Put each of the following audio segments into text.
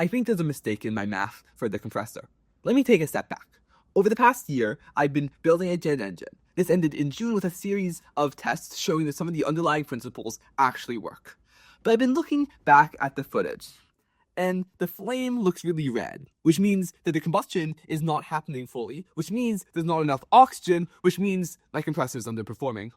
I think there's a mistake in my math for the compressor. Let me take a step back. Over the past year, I've been building a jet engine. This ended in June with a series of tests showing that some of the underlying principles actually work. But I've been looking back at the footage, and the flame looks really red, which means that the combustion is not happening fully, which means there's not enough oxygen, which means my compressor is underperforming.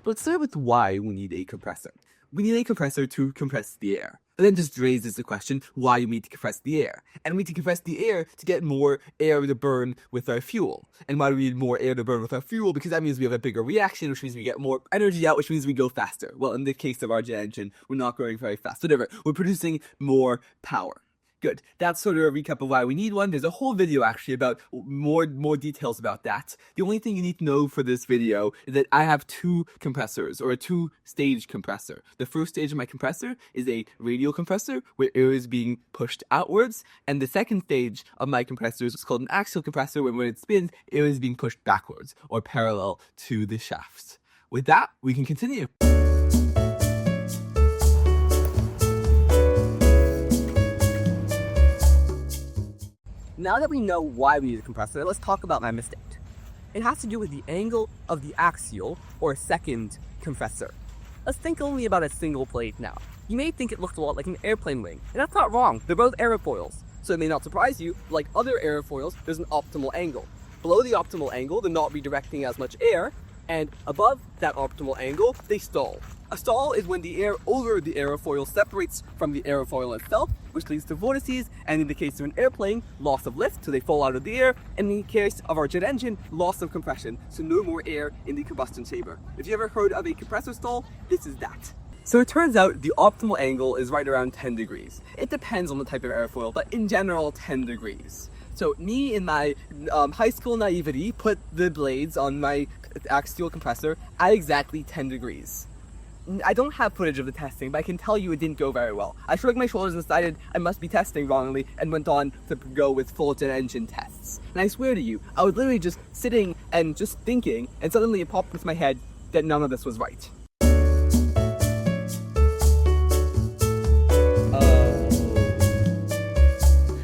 But let's start with why we need a compressor. We need a compressor to compress the air. And then just raises the question why we need to compress the air. And we need to compress the air to get more air to burn with our fuel. And why do we need more air to burn with our fuel? Because that means we have a bigger reaction, which means we get more energy out, which means we go faster. Well, in the case of our jet engine, we're not going very fast. Whatever, we're producing more power. Good. That's sort of a recap of why we need one. There's a whole video actually about more details about that. The only thing you need to know for this video is that I have two compressors, or a two-stage compressor. The first stage of my compressor is a radial compressor where air is being pushed outwards, and the second stage of my compressor is called an axial compressor where when it spins, air is being pushed backwards or parallel to the shafts. With that, we can continue. Now that we know why we need a compressor, let's talk about my mistake. It has to do with the angle of the axial, or second, compressor. Let's think only about a single blade now. You may think it looks a lot like an airplane wing, and that's not wrong, they're both aerofoils. So it may not surprise you, like other aerofoils, there's an optimal angle. Below the optimal angle, they're not redirecting as much air, and above that optimal angle, they stall. A stall is when the air over the aerofoil separates from the aerofoil itself, which leads to vortices, and in the case of an airplane, loss of lift, so they fall out of the air, and in the case of our jet engine, loss of compression, so no more air in the combustion chamber. If you ever heard of a compressor stall, this is that. So it turns out the optimal angle is right around 10 degrees. It depends on the type of airfoil, but in general, 10 degrees. So me, in my high school naivety, put the blades on my axial compressor at exactly 10 degrees. I don't have footage of the testing, but I can tell you it didn't go very well. I shrugged my shoulders and decided I must be testing wrongly and went on to go with full jet engine tests. And I swear to you, I was literally just sitting and just thinking, and suddenly it popped into my head that none of this was right.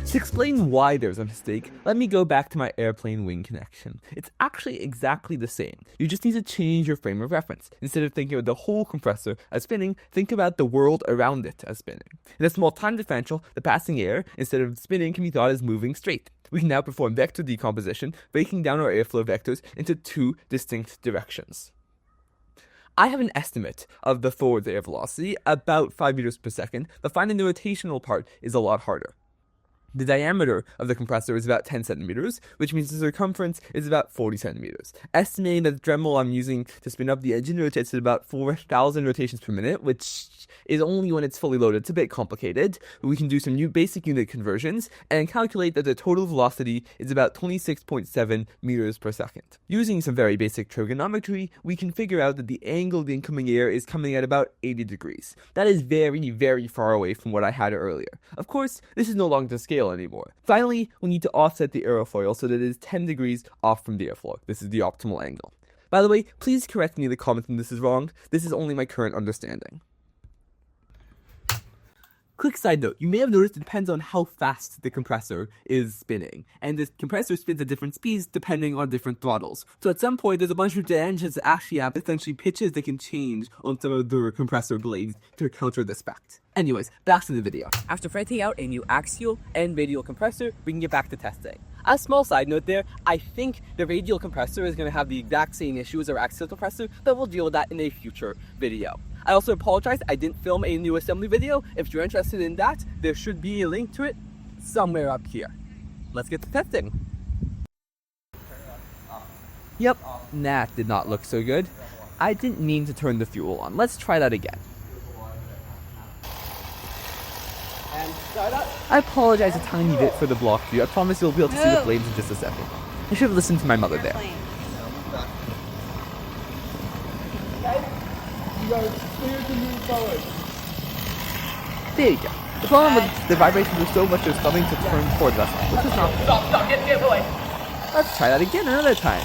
To explain why there's a mistake, let me go back to my airplane wing connection. It's actually exactly the same. You just need to change your frame of reference. Instead of thinking of the whole compressor as spinning, think about the world around it as spinning. In a small time differential, the passing air, instead of spinning, can be thought as moving straight. We can now perform vector decomposition, breaking down our airflow vectors into two distinct directions. I have an estimate of the forward air velocity, about 5 meters per second, but finding the rotational part is a lot harder. The diameter of the compressor is about 10 centimeters, which means the circumference is about 40 centimeters. Estimating that the Dremel I'm using to spin up the engine rotates at about 4,000 rotations per minute, which is only when it's fully loaded. It's a bit complicated. We can do some new basic unit conversions and calculate that the total velocity is about 26.7 meters per second. Using some very basic trigonometry, we can figure out that the angle of the incoming air is coming at about 80 degrees. That is very, very far away from what I had earlier. Of course, this is no longer to scale anymore. Finally, we need to offset the aerofoil so that it is 10 degrees off from the airflow. This is the optimal angle. By the way, please correct me in the comments when this is wrong. This is only my current understanding. Quick side note, you may have noticed it depends on how fast the compressor is spinning, and the compressor spins at different speeds depending on different throttles. So at some point, there's a bunch of jet engines that actually have essentially pitches that can change on some of the compressor blades to counter this fact. Anyways, back to the video. After fretting out a new axial and radial compressor, we can get back to testing. A small side note there, I think the radial compressor is going to have the exact same issue as our axial compressor, but we'll deal with that in a future video. I also apologize, I didn't film a new assembly video. If you're interested in that, there should be a link to it somewhere up here. Let's get to testing. Yep, that did not look so good. I didn't mean to turn the fuel on. Let's try that again. And start up. I apologize a tiny bit for the block view. I promise you'll be able to see the flames in just a second. I should have listened to my mother there. You are clear to move forward. There you go. The problem with the vibrations are so much they're starting to turn towards us, which is not good. Stop, get away. Let's try that again another time.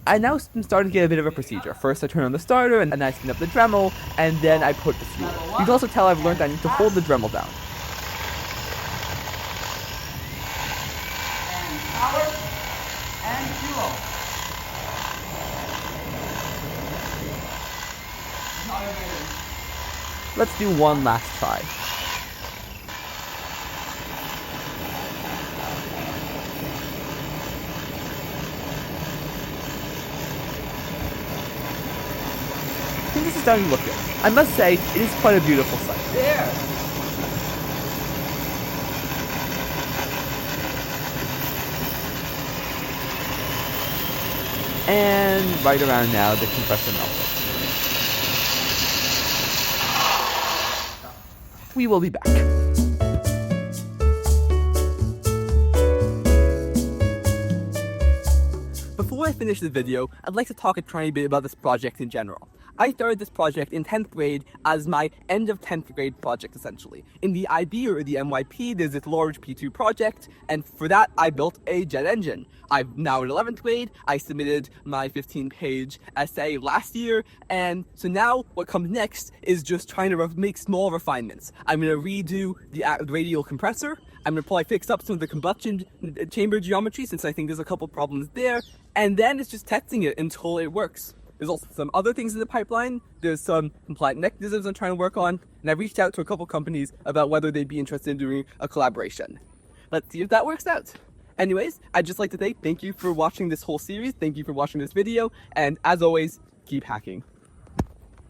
I now am starting to get a bit of a procedure. First I turn on the starter, and then I spin up the Dremel, and then I put the fuel. You can also tell I've learned I need to hold the Dremel down. And power and fuel. Let's do one last try. I think this is starting to look good. I must say, it is quite a beautiful sight. There. And right around now, the compressor melted. We will be back. Before I finish the video, I'd like to talk a tiny bit about this project in general. I started this project in 10th grade as my end of 10th grade project, essentially. In the IB, or the MYP, there's this large P2 project, and for that I built a jet engine. I'm now in 11th grade, I submitted my 15-page essay last year, and so now what comes next is just trying to make small refinements. I'm going to redo the radial compressor. I'm going to probably fix up some of the combustion chamber geometry, since I think there's a couple problems there, and then it's just testing it until it works. There's also some other things in the pipeline. There's some compliant mechanisms I'm trying to work on, and I've reached out to a couple companies about whether they'd be interested in doing a collaboration. Let's see if that works out. Anyways, I'd just like to say thank you for watching this whole series, thank you for watching this video, and as always, keep hacking.